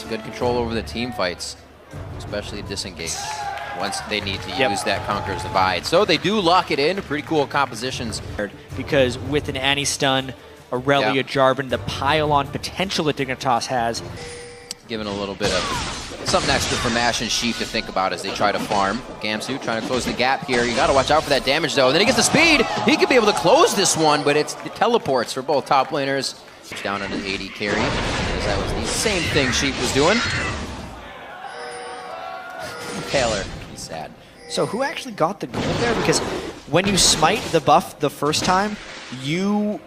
Good control over the team fights, especially disengage once they need to use that Conqueror's Divide. So they do lock it in. Pretty cool compositions. Because with an anti-stun, Aurelia, Jarvan, the pile-on potential that Dignitas has. Giving a little bit of something extra for Mash and Sheep to think about as they try to farm. Gamsu trying to close the gap here. You got to watch out for that damage, though. And then he gets the speed. He could be able to close this one, but it's the teleports for both top laners. Down on an 80 carry, because that was the same thing Sheep was doing. Taylor, he's sad. So who actually got the gold there? Because when you smite the buff the first time, you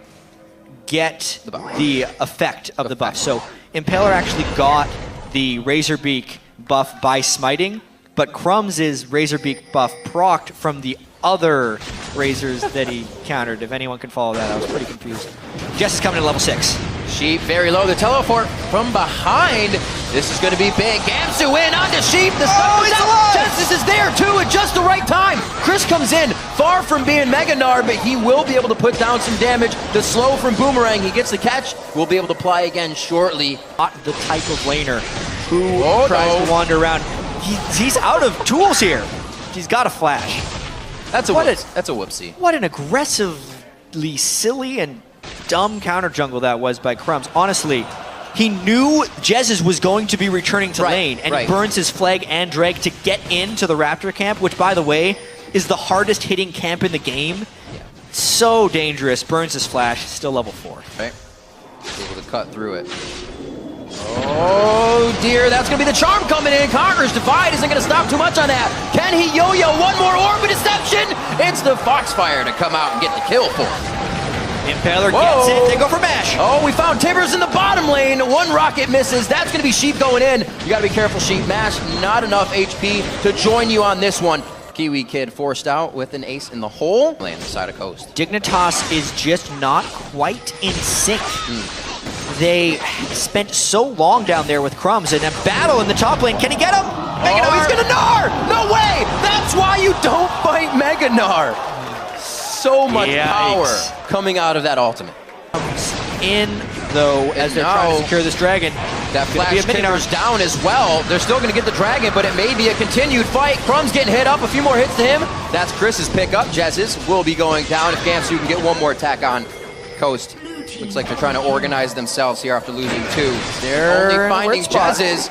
get the effect of the buff. So Impaler actually got the Razorbeak buff by smiting, but Crumbs' Razorbeak buff procced from the other Razors that he countered. If anyone can follow that, I was pretty confused. Jess is coming to level 6. Sheep very low. The teleport from behind. This is going to be big. Gamsu in onto Sheep. The stun is out. Jesiz is there too at just the right time. Chris comes in, far from being Mega Gnar, but he will be able to put down some damage. The slow from Boomerang, he gets the catch. We'll be able to apply again shortly. Not the type of laner who tries to wander around. He's out of tools here. He's got a flash. That's a whoopsie. What an aggressively silly and dumb counter jungle that was by Crumbs. Honestly, he knew Jesiz was going to be returning to lane, and he burns his flag and drag to get into the Raptor camp, which, by the way, is the hardest hitting camp in the game. So dangerous. Burns his flash, still level 4. Right. Able to cut through it. Oh dear, that's going to be the charm coming in. Conqueror's Divide isn't going to stop too much on that. Can he yo-yo one more orb of deception? It's the Foxfire to come out and get the kill for him. Impaler gets it, they go for Mash. Oh, we found Tibbers in the bottom lane. One rocket misses. That's going to be Sheep going in. You got to be careful, Sheep. Mash, not enough HP to join you on this one. Kiwikid forced out with an ace in the hole. Laying the side of Coast. Dignitas is just not quite in sync. They spent so long down there with Crumbs in a battle in the top lane. Can he get him? Oh, he's gonna Gnar! No way! That's why you don't fight Mega Gnar. So much power coming out of that ultimate. In though, as they're trying to secure this dragon. That flash Timber's down as well. They're still gonna get the dragon, but it may be a continued fight. Crumbs getting hit up, a few more hits to him. That's Chris's pickup. Jesiz will be going down if Gamsu can get one more attack on Coast. Looks like they're trying to organize themselves here after losing 2. They're only finding Jesiz.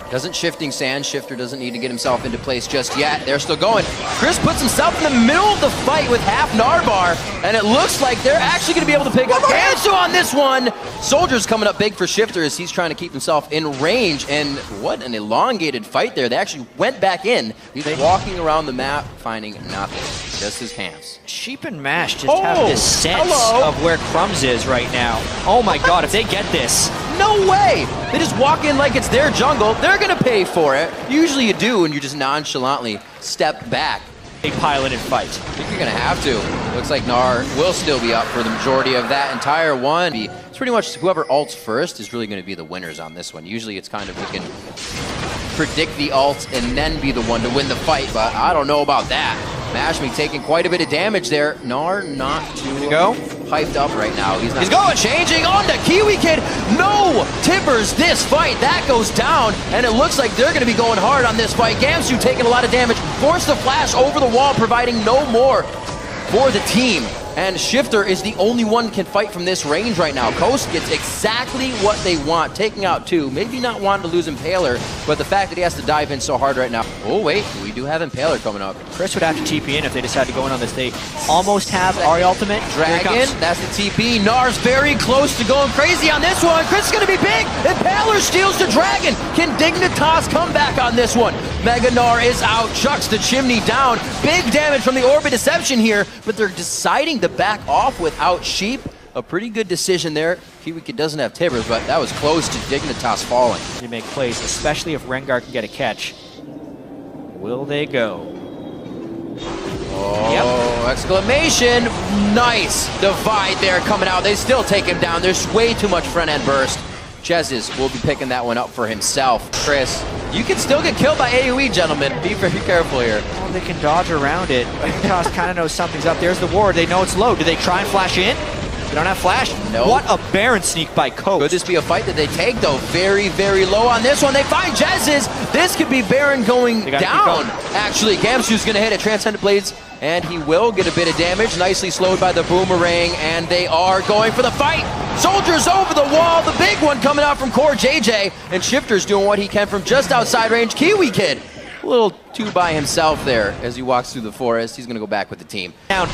Doesn't Shifting Sand. Shifter doesn't need to get himself into place just yet. They're still going. Chris puts himself in the middle of the fight with half Narbar, and it looks like they're actually going to be able to pick up Gamsu on this one. Soldier's coming up big for Shifter as he's trying to keep himself in range, and what an elongated fight there. They actually went back in. He's walking around the map, finding nothing. Just his hands. Sheep and Mash just have this sense of where Crumbs is right now. Oh my god, if they get this. No way! They just walk in like it's their jungle. They're gonna pay for it. Usually you do, and you just nonchalantly step back. A pilot and fight. I think you're gonna have to. Looks like Gnar will still be up for the majority of that entire one. It's pretty much whoever ults first is really gonna be the winners on this one. Usually it's kind of, we can predict the ult and then be the one to win the fight, but I don't know about that. Mashme taking quite a bit of damage there. Gnar not too hyped up right now. He's going, changing on to Kiwikid. No Tibbers this fight. That goes down, and it looks like they're going to be going hard on this fight. Gamsu taking a lot of damage. Forced the flash over the wall, providing no more for the team. And Shifter is the only one can fight from this range right now. Coast gets exactly what they want, taking out 2. Maybe not wanting to lose Impaler, but the fact that he has to dive in so hard right now. Oh wait, we do have Impaler coming up. Chris would have to TP in if they decide to go in on this. They almost have Ahri ultimate. Dragon, that's the TP. Gnar's very close to going crazy on this one. Chris is gonna be big. Impaler steals the dragon. Can Dignitas come back on this one? Mega Gnar is out, chucks the chimney down. Big damage from the Orb of Deception here, but they're deciding to back off without Sheep. A pretty good decision there. Kiwikid doesn't have Tibbers, but that was close to Dignitas falling. To make plays, especially if Rengar can get a catch. Will they go? Oh, exclamation. Nice divide there coming out. They still take him down. There's way too much front end burst. Jesiz will be picking that one up for himself. Chris, you can still get killed by AoE, gentlemen. Be very careful here. Oh, they can dodge around it. Dignitas kind of knows something's up. There's the ward. They know it's low. Do they try and flash in? don't have flash. Nope. What a Baron sneak by Coast. Could this be a fight that they take, though? Very, very low on this one. They find Jesiz. This could be Baron going down. Actually, Gamsu's going to hit a Transcendent Blades, and he will get a bit of damage. Nicely slowed by the Boomerang, and they are going for the fight. Soldiers over the wall. The big one coming out from Core JJ, and Shifter's doing what he can from just outside range. Kiwikid, a little too by himself there as he walks through the forest. He's going to go back with the team. Down.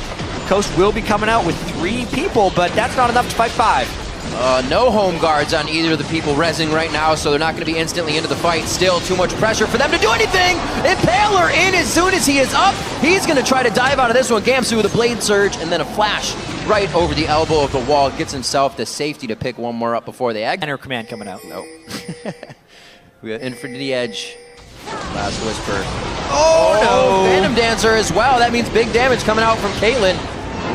Coast will be coming out with 3 people, but that's not enough to fight 5. No home guards on either of the people rezzing right now, so they're not going to be instantly into the fight. Still too much pressure for them to do anything. Impaler in as soon as he is up. He's going to try to dive out of this one. Gamsu with a Blade Surge and then a flash right over the elbow of the wall. Gets himself the safety to pick one more up before they exit. Enter command coming out. No. We got Infinity Edge. Last Whisper. Oh, no. Phantom Dancer as well. That means big damage coming out from Caitlyn.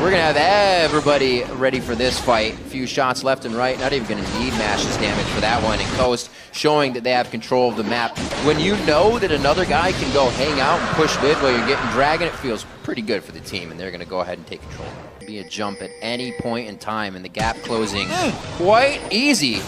We're going to have everybody ready for this fight. A few shots left and right. Not even going to need Mash's damage for that one. And Coast showing that they have control of the map. When you know that another guy can go hang out and push mid while you're getting Dragon, it feels pretty good for the team. And they're going to go ahead and take control. Be a jump at any point in time. And the gap closing quite easy.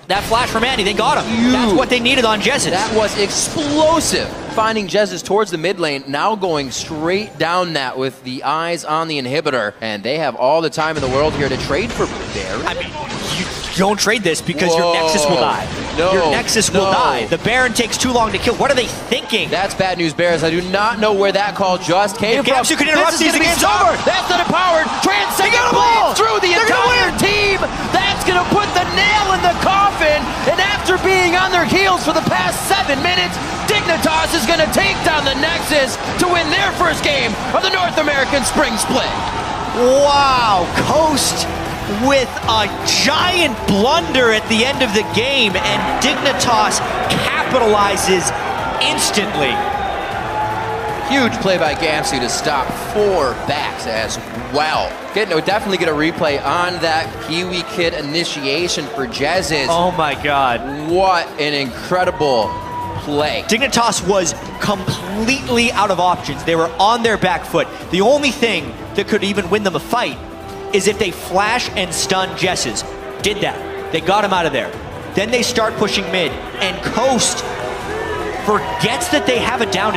That flash from Andy, they got him. That's what they needed on Jesiz. That was explosive. Finding Jesiz towards the mid lane, now going straight down that with the eyes on the inhibitor. And they have all the time in the world here to trade for Baron. I mean, you don't trade this because your Nexus will die. No, your Nexus will die. The Baron takes too long to kill. What are they thinking? That's bad news, Bears. I do not know where that call just came from. Gamsu can interrupt these, the game's over. That's not empowered. Transcendent Blades through the entire team. That's going to put the nail in the coffin. And after being on their heels for the past 7 minutes, Dignitas is going to take down the Nexus to win their first game of the North American Spring Split. Wow, Coast with a giant blunder at the end of the game, and Dignitas capitalizes instantly. Huge play by Gamsu to stop 4 backs as well. Definitely get a replay on that Kiwikid initiation for Jesiz. Oh my god. What an incredible play. Dignitas was completely out of options. They were on their back foot. The only thing that could even win them a fight is if they flash and stun Jesiz. Did that. They got him out of there. Then they start pushing mid, and Coast forgets that they have a down